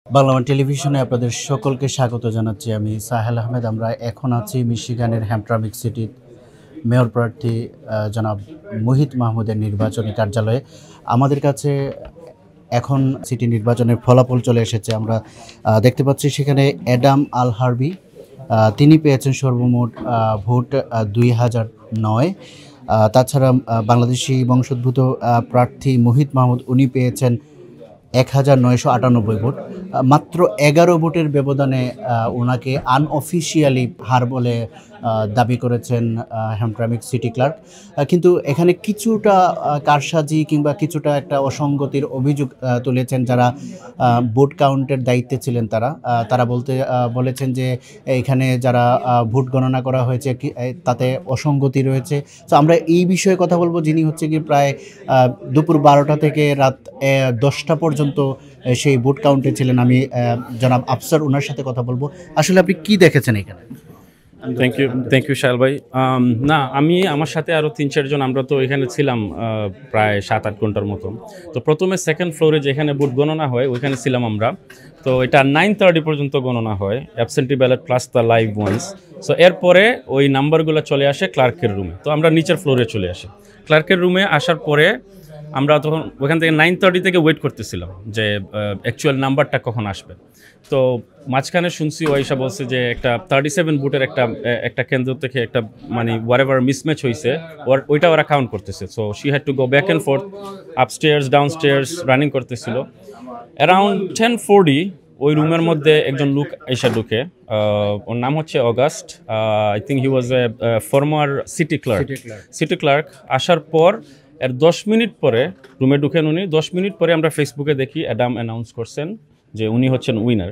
বাংলাদেশ টেলিভিশনে আপনাদের সকলকে স্বাগত জানাচ্ছি। আমি সাহেল আহমেদ। আমরা এখন আছি মিশিগানের হ্যামট্রামিক সিটির মেয়র প্রার্থী জনাব মুহিত মাহমুদের নির্বাচনী কার্যালয়ে। আমাদের কাছে এখন সিটি নির্বাচনের ফলাফল চলে এসেছে। আমরা দেখতে পাচ্ছি সেখানে অ্যাডাম আল হারবি তিনি পেয়েছেন সর্বমোট ভোট 2009। তাছাড়া বাংলাদেশি বংশোদ্ভূত প্রার্থী মুহিত মাহমুদ উনি পেয়েছেন 1998 ভোট। মাত্র 11 ভোটের ব্যবধানে ওনাকে আনঅফিসিয়ালি হার বলে দাবি করেছেন হ্যামট্রামিক সিটি ক্লার্ক। কিন্তু এখানে কিছুটা কারসাজি কিংবা কিছুটা একটা অসঙ্গতির অভিযোগ তুলেছেন যারা ভোট কাউন্টের দায়িত্বে ছিলেন। তারা বলেছেন যে এখানে যারা ভোট গণনা করা হয়েছে তাতে অসঙ্গতি রয়েছে। তো আমরা এই বিষয়ে কথা বলবো, যিনি হচ্ছে কি প্রায় দুপুর 12টা থেকে রাত 10টা পর্যন্ত সেই ভোট কাউন্টে ছিলেন। আমি জনাব আফসার ওনার সাথে কথা বলবো। আসলে আপনি কি দেখেছেন এখানে? থ্যাংক ইউ শাহেল ভাই। না, আমার সাথে আরও 3-4 জন আমরা তো এখানে ছিলাম প্রায় 7-8 ঘন্টার মতো। তো প্রথমে সেকেন্ড ফ্লোরে যেখানে ভোট গণনা হয় ওইখানে ছিলাম আমরা। তো এটা 9:30 পর্যন্ত গণনা হয়, absentee ballot plus the live ones. So এরপরে ওই নাম্বারগুলো চলে আসে ক্লার্কের রুমে। তো আমরা নিচের ফ্লোরে চলে আসি। ক্লার্কের রুমে আসার পরে আমরা তখন ওখান থেকে 9:30 থেকে ওয়েট করতেছিলাম যে অ্যাকচুয়াল নাম্বারটা কখন আসবে। তো মাঝখানে শুনছি ওয়াইশা বলছে যে একটা 37 ভোটের একটা কেন্দ্র থেকে একটা মানে ওয়ারেভার মিসম্যাচ হয়েছে, ওইটা ওরা কাউন্ট করতেছে। So she had to go back and fourth, upstairs ডাউনস্টেয়ার্স running করতেছিল। অ্যারাউন্ড 10:40 ওই রুমের মধ্যে একজন লোক এসে ঢুকে। ওর নাম হচ্ছে August. I think he was a former city clerk. আসার পর এর 10 মিনিট পরে রুমে ঢুকেন উনি। 10 মিনিট পরে আমরা ফেসবুকে দেখি অ্যাডাম অ্যানাউন্স করছেন যে উনি হচ্ছেন উইনার।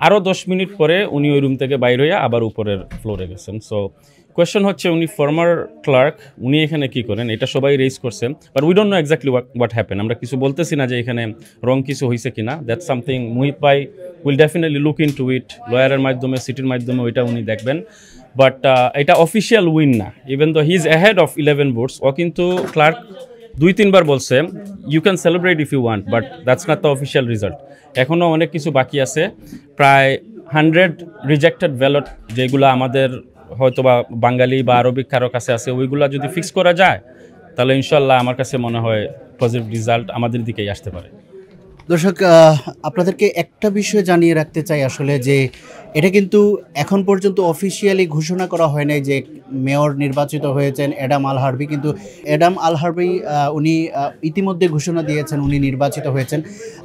আরও 10 মিনিট পরে উনি ওই রুম থেকে বাইর হইয়া আবার উপরের ফ্লোরে গেছেন। সো কোয়েশ্চেন হচ্ছে উনি ফর্মার ক্লার্ক, উনি এখানে কি করেন এটা সবাই রেজ করছেন, but we don't know exactly what happen. আমরা কিছু বলতেছি না যে এখানে রং কিছু হয়েছে কিনা। দ্যাটস সামথিং মুহিত ভাই will definitely look into it, লয়ারের মাধ্যমে সিটির মাধ্যমে ওইটা উনি দেখবেন। বাট এটা অফিসিয়াল উইন না, even though he is ahead of 11 votes. ও কিন্তু ক্লার্ক 2-3 বার বলছে you can celebrate if you want, but that's not the official result. এখনও অনেক কিছু বাকি আছে। প্রায় 100 রিজেক্টেড ব্যালট যেগুলো আমাদের হয়তো বা বাঙালি বা আরবিক কারো কাছে আছে, ওইগুলো যদি ফিক্স করা যায় তাহলে ইনশাল্লাহ আমার কাছে মনে হয় পজিটিভ রেজাল্ট আমাদের দিকেই আসতে পারে। দর্শক, আপনাদেরকে একটা বিষয় জানিয়ে রাখতে চাই আসলে যে এটা কিন্তু এখন পর্যন্ত অফিসিয়ালি ঘোষণা করা হয় নাই যে মেয়র নির্বাচিত হয়েছেন অ্যাডাম আল হারবি। কিন্তু অ্যাডাম আল হারবি উনি ইতিমধ্যে ঘোষণা দিয়েছেন উনি নির্বাচিত হয়েছেন।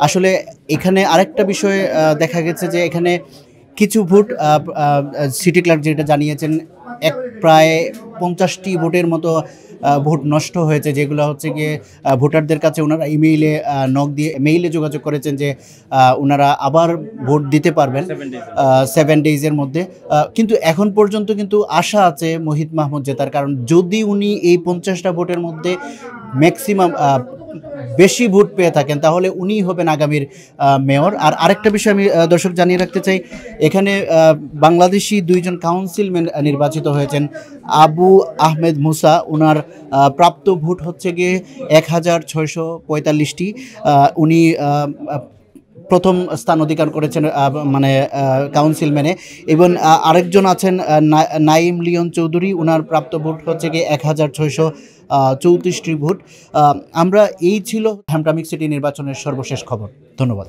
আসলে এখানে আরেকটা বিষয় দেখা গেছে যে এখানে কিছু ভোট সিটি ক্লার্ক যেটা জানিয়েছেন প্রায় 50টি ভোটের মতো ভোট নষ্ট হয়েছে, যেগুলো হচ্ছে গিয়ে ভোটারদের কাছে ওনারা মেইলে যোগাযোগ করেছেন যে ওনারা আবার ভোট দিতে পারবেন 7 ডেজের মধ্যে। কিন্তু এখন পর্যন্ত কিন্তু আশা আছে মুহিত মাহমুদ জেতার, কারণ যদি উনি এই 50টা ভোটের মধ্যে ম্যাক্সিমাম বেশি ভোট পেয়ে থাকেন তাহলে উনিই হবেন আগামীর মেয়র। আর আরেকটা বিষয় আমি দর্শক জানিয়ে রাখতে চাই, এখানে বাংলাদেশি 2 জন কাউন্সিলম্যান নির্বাচিত হয়েছেন। আবু আহমেদ মুসা, ওনার প্রাপ্ত ভোট হচ্ছে গিয়ে 1645টি। উনি প্রথম স্থান অধিকার করেছেন মানে কাউন্সিলম্যানে। এবং আরেকজন আছেন নাইম লিওন চৌধুরী, ওনার প্রাপ্ত ভোট হচ্ছে গিয়ে 1634টি ভোট। আমরা এই ছিল হ্যামট্রামিক সিটি নির্বাচনের সর্বশেষ খবর। ধন্যবাদ।